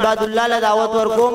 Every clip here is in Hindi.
इबादुल्लाह ला दावत वर्कोम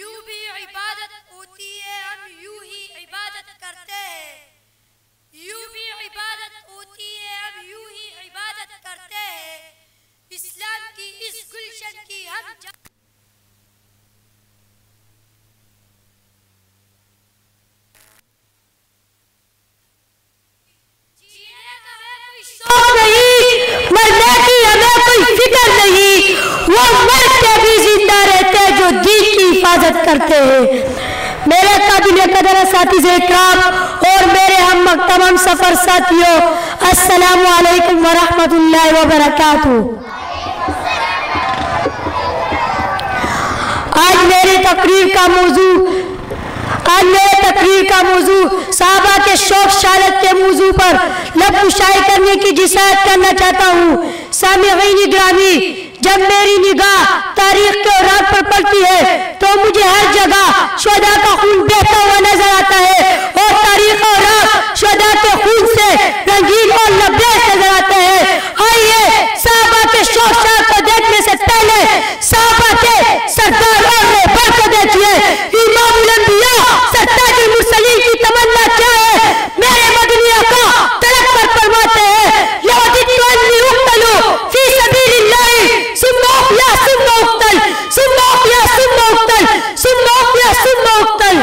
यूं भी इबादत होती है, हम यूं ही इबादत करते हैं। यूं भी इबादत होती है, हम यूं ही इबादत करते हैं। इस्लाम की इस गुलशन की हम जीने का है कोई शौक नहीं, मरने की हमें कोई फिक्र नहीं, वो मर के भी जिंदा रहते हैं जो दीन की हिफाजत करते हैं। मेरे काबिल कदर साथी से इकराम और मेरे हम तमाम सफर साथियों, अस्सलामु अलैकुम व रहमतुल्लाहि व बरकातहू। आज मेरी तकरीर का मौजू साहबा के शौक शहादत के मौजू पर लब कुशाई करने की जिसाहत करना चाहता हूँ। सामीईन ग्रामी, जब मेरी निगाह तारीख के औराक पर पड़ती है तो मुझे हर जगह शुहदा का खून बहता हुआ नजर आता है और तारीख और औराक शुहदा के खून से रंगीन और लबरेज नजर आते हैं। आइए साहबा के शौक शहादत को देखने से पहले साहबा के सरदार और रहबर को देखिए। इमामुल अंबिया सरताजुल मुरसलीन की तमन्ना क्या है? मेरे मदनी आका तड़प कर फरमाते हैं लवदितु अन्नी उक़्तलू फी सबीलिल्लाह सुम्मा उक़्तल।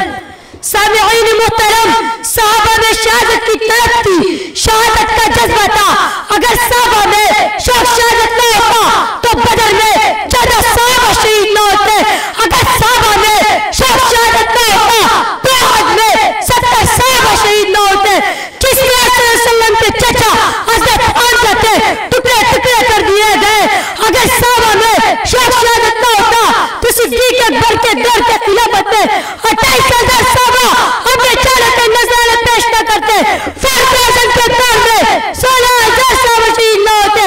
सामीईन मुहतरम, साहबा में शहादत की तड़प थी, शहादत का जज्बा था। अगर साहबा में शौक शहादत न होता तो बदर में 14 साहबा शहीद न होते। अगर साहबा में शौक शहादत न होता तो आज में 70 साहबा शहीद न होते। किस वसल्लम के चचा हज़रत हमज़ा थे, टुकड़े टुकड़े कर दिए गए। अगर साहबा में शौक शहादत न होता तो सिद्दीक़ अकबर के दौर के खिलाफत में 28,000 साहबा अपने चारों के नजराने पेश न करते। फारूक आज़म के दौर में 16,000 साहबा शहीद न होते।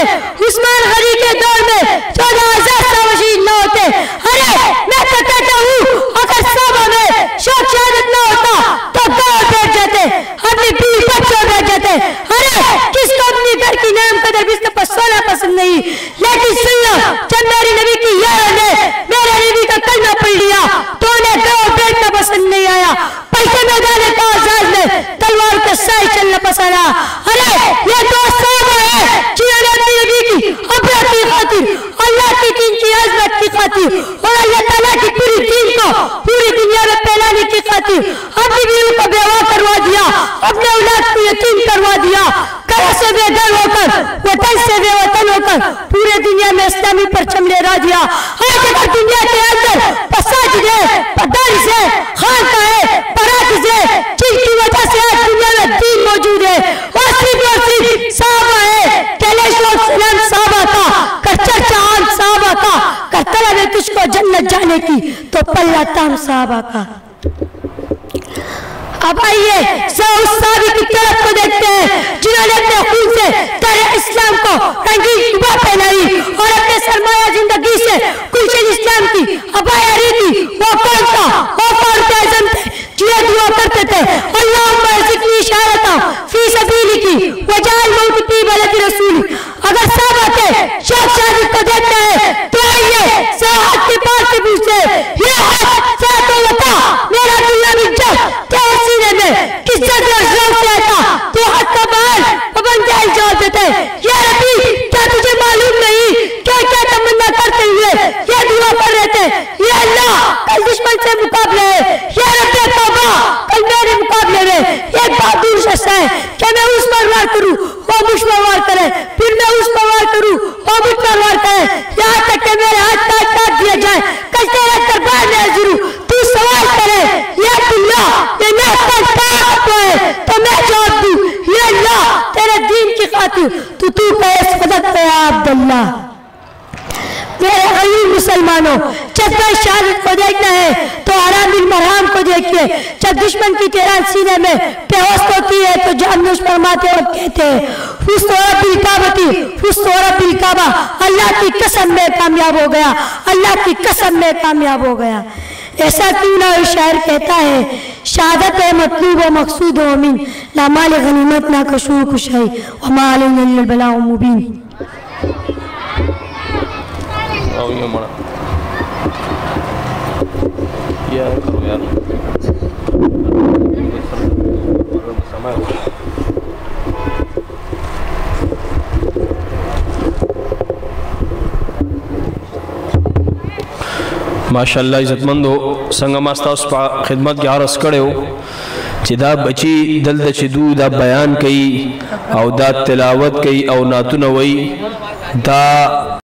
उस्मान गनी के दौर में 14,000 साहबा शहीद न होते। अरे मैं तो कहता हूँ अगर साहबा में शौक शहादत न होता तो गाँव बैठ जाते, अपनी बीवी बच्चों बैठ जाते। अरे किसको अपनी घर की नाम कदर भी सोना पसंद नहीं, लेकिन सुन लो, जब मेरी नबी की यारों ने मेरे नबी का कलमा पढ़ लिया तो उन्हें गाँव बैठना पसंद नहीं आया। पैसे मैदान का आजाद में तलवार के साए चलना पसंद आया। अरे ये तो साहबा है जिन्होंने अपनी नबी की अबरत की खातिर, अल्लाह की दीन की अज़मत की खातिर और अल्लाह ताला की पूरी दीन को पूरी दुनिया में फैलाने की खातिर अपनी बीवी को बेवा करवा दिया, अपने औलाद को यतीम करवा दिया। घर से बेघर होकर, वतन से बेवतन होकर पूरे दुनिया में इस्लामी परचम लहरा दिया। आज अगर दुनिया के अंदर मसाजिद, मदारिस, खानकाहें, मराकिज़ जिनकी वजह से आज दुनिया में दीन मौजूद है और सिर्फ साहबा है। सलाम साहबा का कर चर्चा आम साहबा का, कर तलब है तुझको जन्नत जाने की तो पल्ला ताम साहबा का। अब आइए उस साहबी की तरफ को देखते हैं जिन्होंने अपने खून से तारे इस्लाम को रंगीन जुबा पहनाई और अपने सरमाया जिंदगी से गुलशन इस्लाम की अबाया रीति। वो कौन था? वो फारूक आज़म थे जिन्हें दुआ करते थे अल्लाहुम्मा ज़िदनी शहादता फी सबीलिकी वजअल मौती बलद रसूली। अगर साहबा के शौक शहादत को देखते हैं तो आइए साहब के पास से पूछते हैं ये तो बता मेरा दुनिया में जब तेरे सीने में किस जगह शौक से आता तो हाथ का बाहर बन जाए जवाब देते या रबी क्या तुझे तू सदक पे अब्दुल्ला। मेरे गरीब मुसलमानों, जब शहादत को देखना है तो हराम बिन मरहम को देखिए। जब दुश्मन की तेरान सीने में बेहोश होती है तो जानूश फरमाते और कहते हैं बिलकाबा, अल्लाह की कसम में कामयाब हो गया, अल्लाह की कसम में कामयाब हो गया। ऐसा क्यों ना शायर कहता है, शहादत है मतलूब व मकसूद हो अमीन, ला माल गनीमत ना कशूर कुशाई व माल बला मुबीन। माशाअल्लाह इज्जतमंदो संग मास्ता उस खिदमत के आरस करे हो चिदा बची दल द चिदू दा बयान कई और दा तिलावत कई और नातुन वई दा